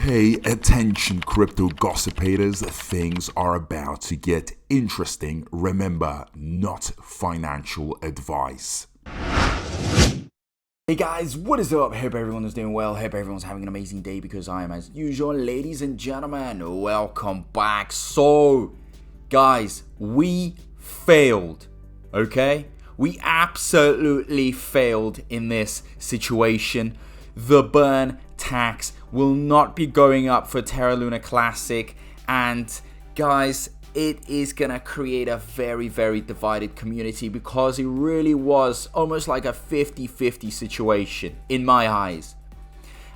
Hey, attention crypto gossipators, things are about to get interesting. Remember, not financial advice. Hey guys, what is up? Hope everyone is doing well. Hope everyone's having an amazing day because I am, as usual. Ladies and gentlemen, welcome back. So, guys, we failed, okay? We absolutely failed in this situation. The burn tax will not be going up for Terra Luna Classic, and guys, it is gonna create a very divided community because it really was almost like a 50-50 situation in my eyes.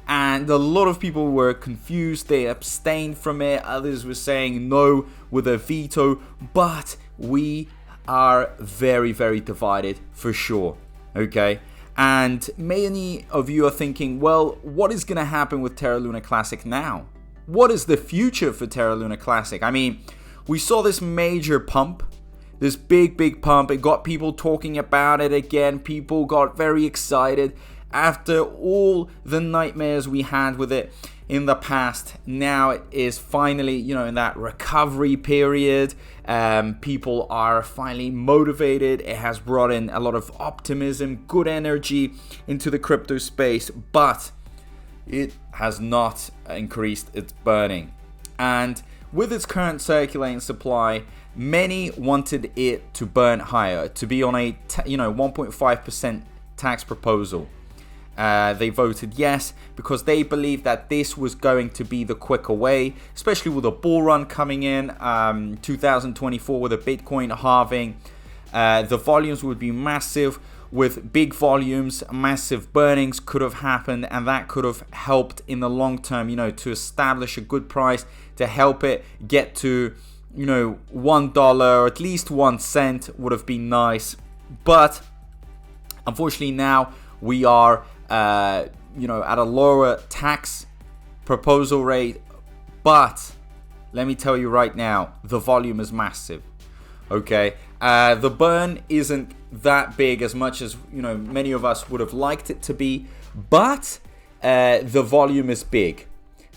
And a lot of people were confused, they abstained from it, others were saying no with a veto, but we are very divided for sure, okay? And many of you are thinking, well, what is going to happen with Terra Luna Classic now? What is the future for Terra Luna Classic? I mean, we saw this major pump, this big pump. It got people talking about it again. People got very excited after all the nightmares we had with it in the past. Now it is finally, in that recovery period. People are finally motivated. It has brought in a lot of optimism, good energy into the crypto space, but it has not increased its burning. And with its current circulating supply, many wanted it to burn higher, to be on a 1.5% tax proposal. They voted yes because they believed that this was going to be the quicker way, especially with a bull run coming in 2024 with a Bitcoin halving. The volumes would be massive. With big volumes, massive burnings could have happened, and that could have helped in the long term, to establish a good price, to help it get to, $1 or at least 1 cent would have been nice. But unfortunately now we are at a lower tax proposal rate, but let me tell you right now, the volume is massive. Okay, the burn isn't that big as much as many of us would have liked it to be, but the volume is big.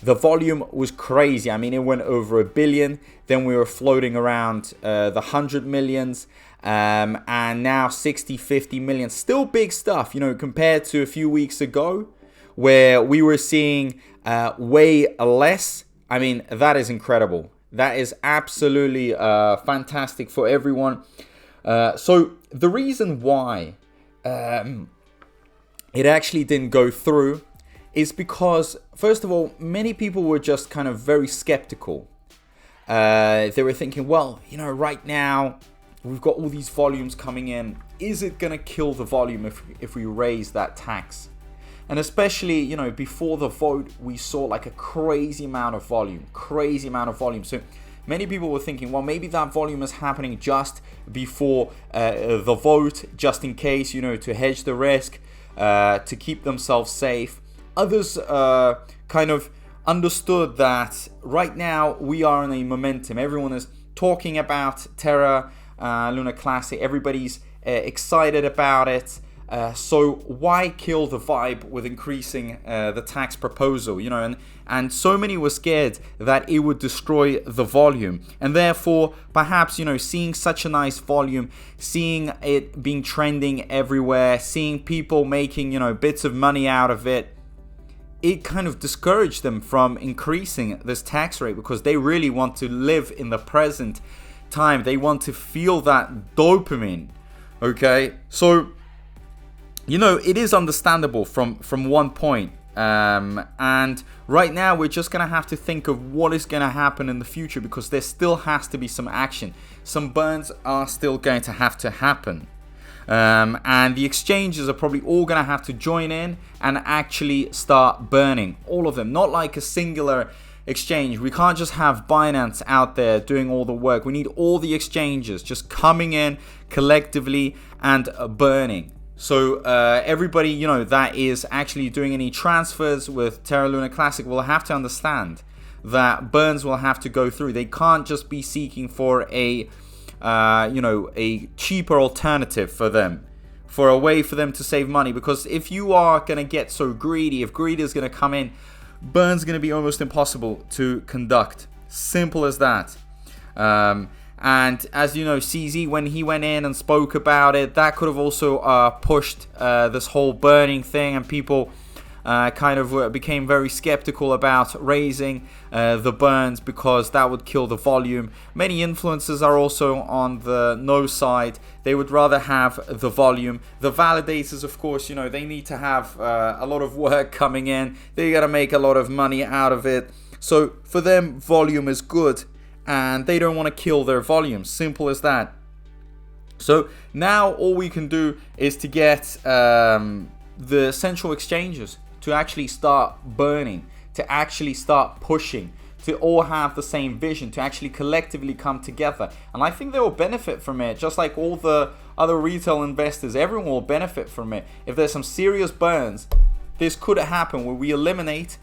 The volume was crazy. I mean, it went over 1 billion. Then we were floating around the 100 millions. And now 50 million. Still big stuff, compared to a few weeks ago where we were seeing way less. I mean, that is incredible. That is absolutely fantastic for everyone. So the reason why it actually didn't go through is because, first of all, many people were just kind of very skeptical. They were thinking, well, right now we've got all these volumes coming in. Is it going to kill the volume if we raise that tax? And especially, before the vote, we saw like a crazy amount of volume. So many people were thinking, well, maybe that volume is happening just before the vote, just in case, to hedge the risk, to keep themselves safe. Others kind of understood that right now we are in a momentum. Everyone is talking about Terra Luna Classic. Everybody's excited about it. So why kill the vibe with increasing the tax proposal? And so many were scared that it would destroy the volume, and therefore perhaps seeing such a nice volume, seeing it being trending everywhere, seeing people making bits of money out of it, it kind of discouraged them from increasing this tax rate because they really want to live in the present time. They want to feel that dopamine. Okay, so it is understandable from one point, and right now we're just gonna have to think of what is gonna happen in the future because there still has to be some action. Some burns are still going to happen. And the exchanges are probably all going to have to join in and actually start burning, all of them, not like a singular exchange. We can't just have Binance out there doing all the work. We need all the exchanges just coming in collectively and burning. So everybody that is actually doing any transfers with Terra Luna Classic will have to understand that burns will have to go through. They can't just be seeking for a cheaper alternative for them, for a way for them to save money. Because if you are going to get so greedy, if greed is going to come in, burn's going to be almost impossible to conduct. Simple as that. And as you know, CZ, when he went in and spoke about it, that could have also pushed this whole burning thing, and people kind of became very skeptical about raising the burns because that would kill the volume. Many influencers are also on the no side. They would rather have the volume. The validators, of course, you know, they need to have a lot of work coming in. They got to make a lot of money out of it. So for them, volume is good, and they don't want to kill their volume. Simple as that. So now all we can do is to get the central exchanges to actually start burning, to actually start pushing, to all have the same vision, to actually collectively come together. And I think they will benefit from it, just like all the other retail investors. Everyone will benefit from it. If there's some serious burns, this could happen where we eliminate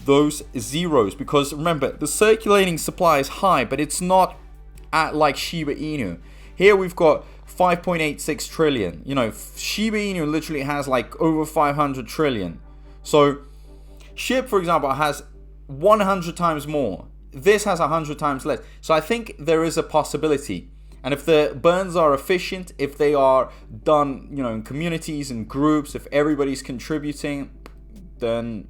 those zeros. Because remember, the circulating supply is high, but it's not at like Shiba Inu. Here we've got 5.86 trillion. You know, Shiba Inu literally has like over 500 trillion. So SHIB, for example, has 100 times more. This has 100 times less. So I think there is a possibility. And if the burns are efficient, if they are done, you know, in communities and groups, if everybody's contributing, then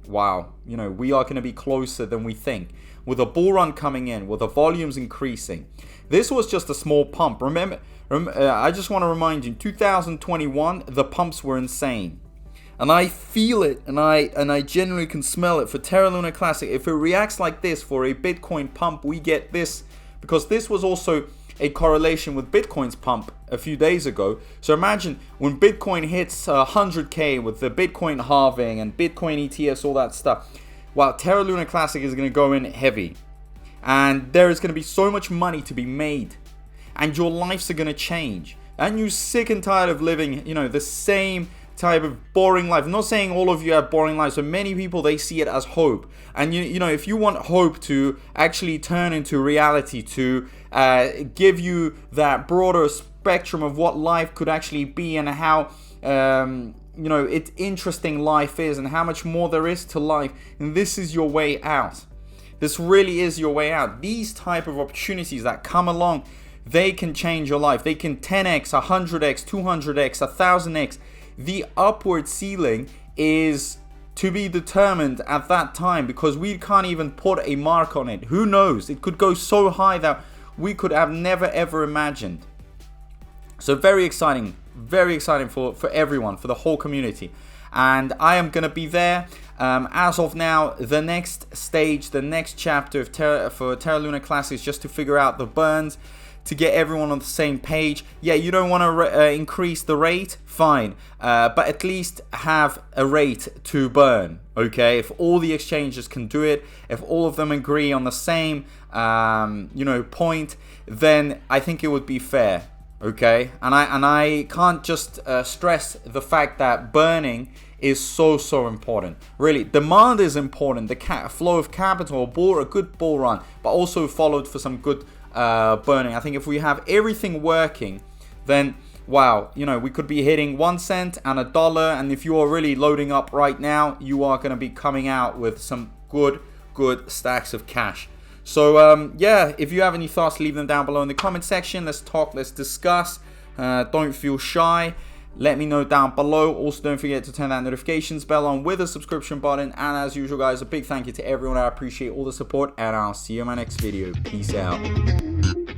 wow, you know, we are going to be closer than we think. With a bull run coming in, with the volumes increasing. This was just a small pump. Remember, I just want to remind you, 2021, the pumps were insane. And I feel it, and I genuinely can smell it for Terra Luna Classic. If it reacts like this for a Bitcoin pump, we get this, because this was also a correlation with Bitcoin's pump a few days ago. So imagine when Bitcoin hits 100K with the Bitcoin halving and Bitcoin ETFs, all that stuff. Wow, Terra Luna Classic is going to go in heavy. And there is going to be so much money to be made. And your lives are going to change. And you're sick and tired of living, you know, the same type of boring life. I'm not saying all of you have boring lives, but many people, they see it as hope. And you know, if you want hope to actually turn into reality, to give you that broader spectrum of what life could actually be, and how you know, it's interesting life is, and how much more there is to life, and this is your way out. This really is your way out. These type of opportunities that come along, they can change your life. They can 10x, 100x, 200x, 1000x. The upward ceiling is to be determined at that time, because we can't even put a mark on it. Who knows? It could go so high that we could have never ever imagined. So very exciting for everyone, for the whole community. And I am going to be there. As of now, the next stage, the next chapter of Terra Luna Classic is just to figure out the burns, to get everyone on the same page. Yeah, you don't want to increase the rate, fine, but at least have a rate to burn, okay? If all the exchanges can do it, if all of them agree on the same you know, point, then I think it would be fair, okay? And I can't just stress the fact that burning is so important. Really, demand is important. The flow of capital, a good bull run, but also followed for some good burning. I think if we have everything working, then wow, you know, we could be hitting 1 cent and $1. And if you are really loading up right now, you are going to be coming out with some good stacks of cash. So yeah, if you have any thoughts, leave them down below in the comment section. Let's talk, let's discuss. Don't feel shy. Let me know down below. Also, don't forget to turn that notifications bell on with a subscription button. And as usual, guys, a big thank you to everyone. I appreciate all the support, and I'll see you in my next video. Peace out.